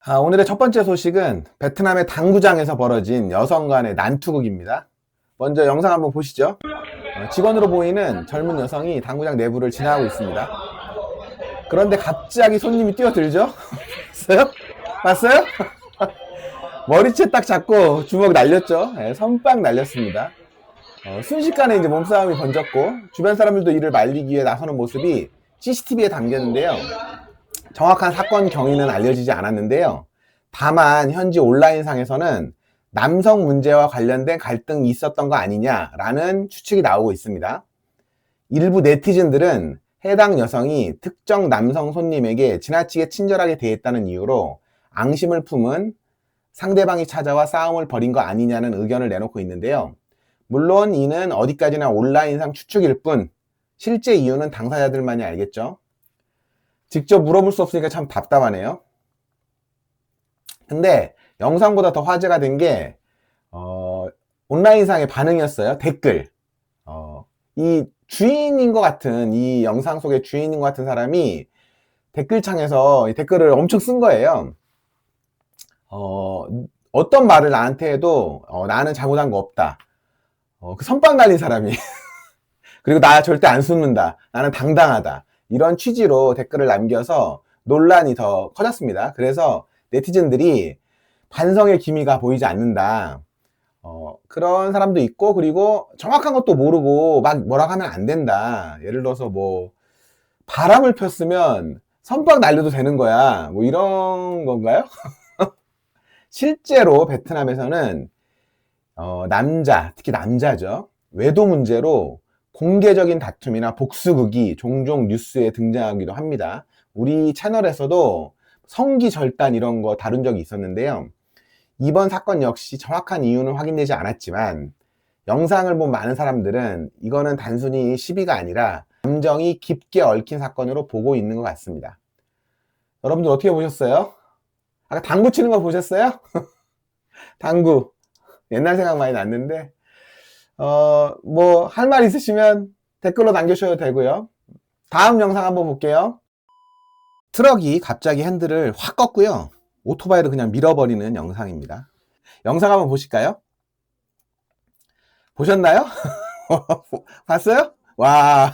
오늘의 첫 번째 소식은 베트남의 당구장에서 벌어진 여성 간의 난투극입니다. 먼저 영상 한번 보시죠. 직원으로 보이는 젊은 여성이 당구장 내부를 지나가고 있습니다. 그런데 갑자기 손님이 뛰어들죠? 봤어요? 봤어요? 머리채 딱 잡고 주먹 날렸죠? 네, 선빵 날렸습니다. 순식간에 이제 몸싸움이 번졌고 주변 사람들도 이를 말리기 위해 나서는 모습이 CCTV에 담겼는데요. 정확한 사건 경위는 알려지지 않았는데요. 다만 현지 온라인상에서는 남성 문제와 관련된 갈등이 있었던 거 아니냐라는 추측이 나오고 있습니다. 일부 네티즌들은 해당 여성이 특정 남성 손님에게 지나치게 친절하게 대했다는 이유로 앙심을 품은 상대방이 찾아와 싸움을 벌인 거 아니냐는 의견을 내놓고 있는데요. 물론 이는 어디까지나 온라인상 추측일 뿐 실제 이유는 당사자들만이 알겠죠. 직접 물어볼 수 없으니까 참 답답하네요. 근데 영상보다 더 화제가 된 게 온라인상의 반응이었어요. 댓글. 이 주인인 것 같은, 이 영상 속의 주인인 것 같은 사람이 댓글창에서 이 댓글을 엄청 쓴 거예요. 어떤 말을 나한테 해도 나는 잘못한 거 없다. 그 선빵 날린 사람이 그리고 나 절대 안 숨는다. 나는 당당하다. 이런 취지로 댓글을 남겨서 논란이 더 커졌습니다. 그래서 네티즌들이 반성의 기미가 보이지 않는다. 그런 사람도 있고, 그리고 정확한 것도 모르고 막 뭐라고 하면 안 된다. 예를 들어서 뭐 바람을 폈으면 선빵 날려도 되는 거야. 뭐 이런 건가요? 실제로 베트남에서는 특히 남자죠. 외도 문제로 공개적인 다툼이나 복수극이 종종 뉴스에 등장하기도 합니다. 우리 채널에서도 성기 절단 이런 거 다룬 적이 있었는데요. 이번 사건 역시 정확한 이유는 확인되지 않았지만 영상을 본 많은 사람들은 이거는 단순히 시비가 아니라 감정이 깊게 얽힌 사건으로 보고 있는 것 같습니다. 여러분들 어떻게 보셨어요? 아까 당구 치는 거 보셨어요? 당구. 옛날 생각 많이 났는데 뭐 할 말 있으시면 댓글로 남겨주셔도 되고요. 다음 영상 한번 볼게요. 트럭이 갑자기 핸들을 확 껐고요. 오토바이를 그냥 밀어버리는 영상입니다. 영상 한번 보실까요? 보셨나요? 봤어요? 와,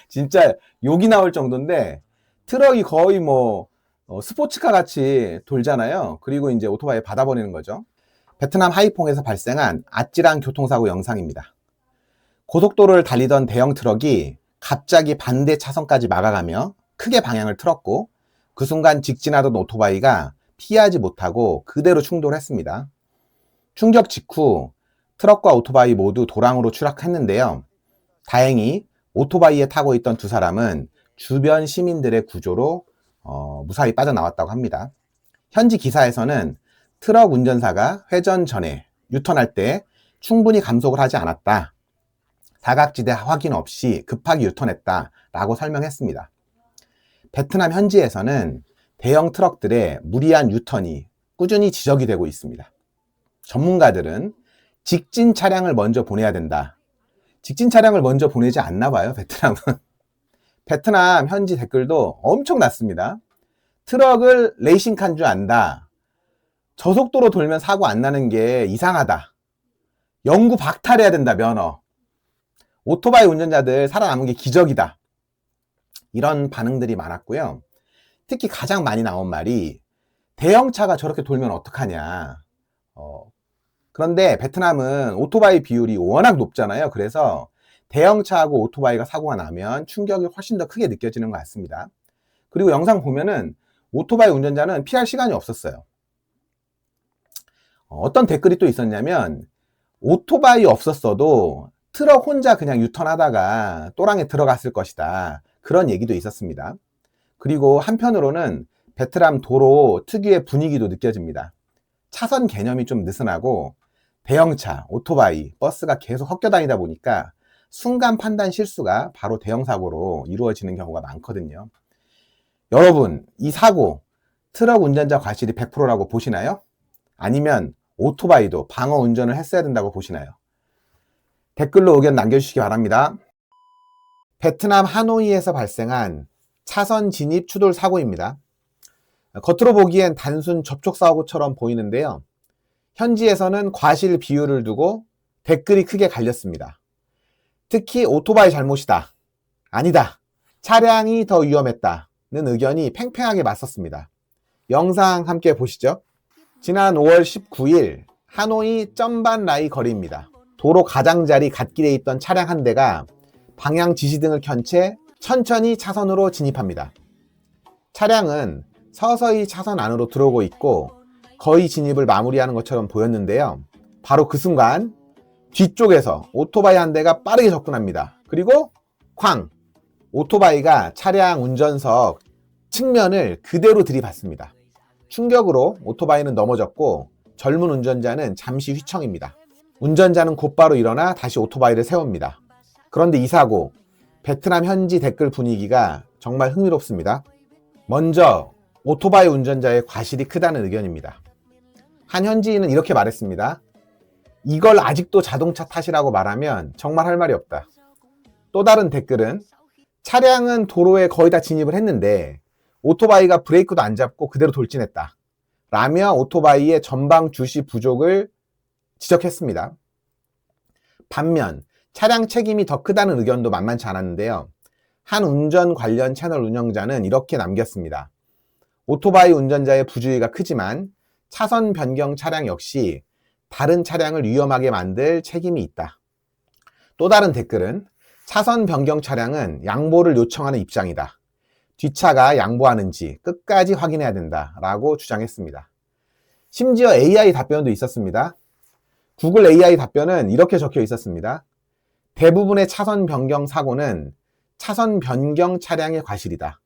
진짜 욕이 나올 정도인데 트럭이 거의 뭐 스포츠카 같이 돌잖아요. 그리고 이제 오토바이 받아버리는 거죠. 베트남 하이퐁에서 발생한 아찔한 교통사고 영상입니다. 고속도로를 달리던 대형 트럭이 갑자기 반대 차선까지 막아가며 크게 방향을 틀었고 그 순간 직진하던 오토바이가 피하지 못하고 그대로 충돌했습니다. 충격 직후 트럭과 오토바이 모두 도랑으로 추락했는데요. 다행히 오토바이에 타고 있던 두 사람은 주변 시민들의 구조로 무사히 빠져나왔다고 합니다. 현지 기사에서는 트럭 운전사가 회전 전에 유턴할 때 충분히 감속을 하지 않았다. 사각지대 확인 없이 급하게 유턴했다 라고 설명했습니다. 베트남 현지에서는 대형 트럭들의 무리한 유턴이 꾸준히 지적이 되고 있습니다. 전문가들은 직진 차량을 먼저 보내야 된다. 직진 차량을 먼저 보내지 않나 봐요, 베트남은. 베트남 현지 댓글도 엄청 났습니다. 트럭을 레이싱카인 줄 안다. 저속도로 돌면 사고 안 나는 게 이상하다. 영구 박탈해야 된다, 면허. 오토바이 운전자들 살아남은 게 기적이다. 이런 반응들이 많았고요. 특히 가장 많이 나온 말이 대형차가 저렇게 돌면 어떡하냐. 그런데 베트남은 오토바이 비율이 워낙 높잖아요. 그래서 대형차하고 오토바이가 사고가 나면 충격이 훨씬 더 크게 느껴지는 것 같습니다. 그리고 영상 보면은 오토바이 운전자는 피할 시간이 없었어요. 어떤 댓글이 또 있었냐면 오토바이 없었어도 트럭 혼자 그냥 유턴하다가 또랑에 들어갔을 것이다. 그런 얘기도 있었습니다. 그리고 한편으로는 베트남 도로 특유의 분위기도 느껴집니다. 차선 개념이 좀 느슨하고 대형차, 오토바이, 버스가 계속 섞여 다니다 보니까 순간 판단 실수가 바로 대형 사고로 이루어지는 경우가 많거든요. 여러분, 이 사고 트럭 운전자 과실이 100%라고 보시나요? 아니면 오토바이도 방어 운전을 했어야 된다고 보시나요? 댓글로 의견 남겨주시기 바랍니다. 베트남 하노이에서 발생한 차선 진입 추돌 사고입니다. 겉으로 보기엔 단순 접촉사고처럼 보이는데요. 현지에서는 과실 비율을 두고 댓글이 크게 갈렸습니다. 특히 오토바이 잘못이다, 아니다, 차량이 더 위험했다는 의견이 팽팽하게 맞섰습니다. 영상 함께 보시죠. 지난 5월 19일 하노이 쩌반라이 거리입니다. 도로 가장자리 갓길에 있던 차량 한 대가 방향 지시등을 켠 채 천천히 차선으로 진입합니다. 차량은 서서히 차선 안으로 들어오고 있고 거의 진입을 마무리하는 것처럼 보였는데요. 바로 그 순간 뒤쪽에서 오토바이 한 대가 빠르게 접근합니다. 그리고 쾅! 오토바이가 차량 운전석 측면을 그대로 들이받습니다. 충격으로 오토바이는 넘어졌고 젊은 운전자는 잠시 휘청입니다. 운전자는 곧바로 일어나 다시 오토바이를 세웁니다. 그런데 이 사고, 베트남 현지 댓글 분위기가 정말 흥미롭습니다. 먼저 오토바이 운전자의 과실이 크다는 의견입니다. 한 현지인은 이렇게 말했습니다. 이걸 아직도 자동차 탓이라고 말하면 정말 할 말이 없다. 또 다른 댓글은 차량은 도로에 거의 다 진입을 했는데 오토바이가 브레이크도 안 잡고 그대로 돌진했다 라며 오토바이의 전방 주시 부족을 지적했습니다. 반면 차량 책임이 더 크다는 의견도 만만치 않았는데요. 한 운전 관련 채널 운영자는 이렇게 남겼습니다. 오토바이 운전자의 부주의가 크지만 차선 변경 차량 역시 다른 차량을 위험하게 만들 책임이 있다. 또 다른 댓글은 차선 변경 차량은 양보를 요청하는 입장이다. 뒷차가 양보하는지 끝까지 확인해야 된다 라고 주장했습니다. 심지어 AI 답변도 있었습니다. 구글 AI 답변은 이렇게 적혀 있었습니다. 대부분의 차선 변경 사고는 차선 변경 차량의 과실이다.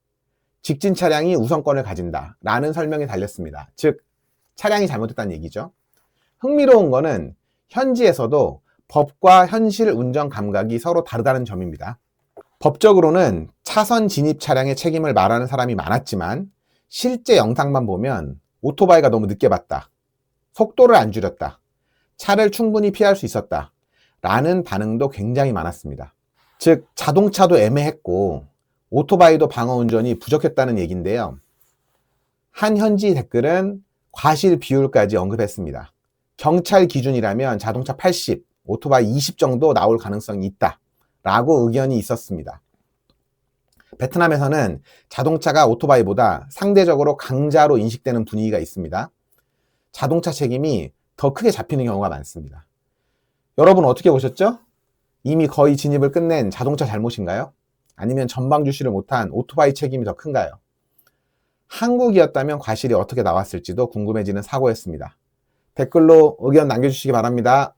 직진 차량이 우선권을 가진다 라는 설명이 달렸습니다. 즉 차량이 잘못했다는 얘기죠. 흥미로운 거는 현지에서도 법과 현실 운전 감각이 서로 다르다는 점입니다. 법적으로는 차선 진입 차량의 책임을 말하는 사람이 많았지만 실제 영상만 보면 오토바이가 너무 늦게 봤다, 속도를 안 줄였다, 차를 충분히 피할 수 있었다 라는 반응도 굉장히 많았습니다. 즉 자동차도 애매했고 오토바이도 방어 운전이 부족했다는 얘기인데요. 한 현지 댓글은 과실 비율까지 언급했습니다. 경찰 기준이라면 자동차 80, 오토바이 20 정도 나올 가능성이 있다 라고 의견이 있었습니다. 베트남에서는 자동차가 오토바이보다 상대적으로 강자로 인식되는 분위기가 있습니다. 자동차 책임이 더 크게 잡히는 경우가 많습니다. 여러분 어떻게 보셨죠? 이미 거의 진입을 끝낸 자동차 잘못인가요? 아니면 전방 주시를 못한 오토바이 책임이 더 큰가요? 한국이었다면 과실이 어떻게 나왔을지도 궁금해지는 사고였습니다. 댓글로 의견 남겨주시기 바랍니다.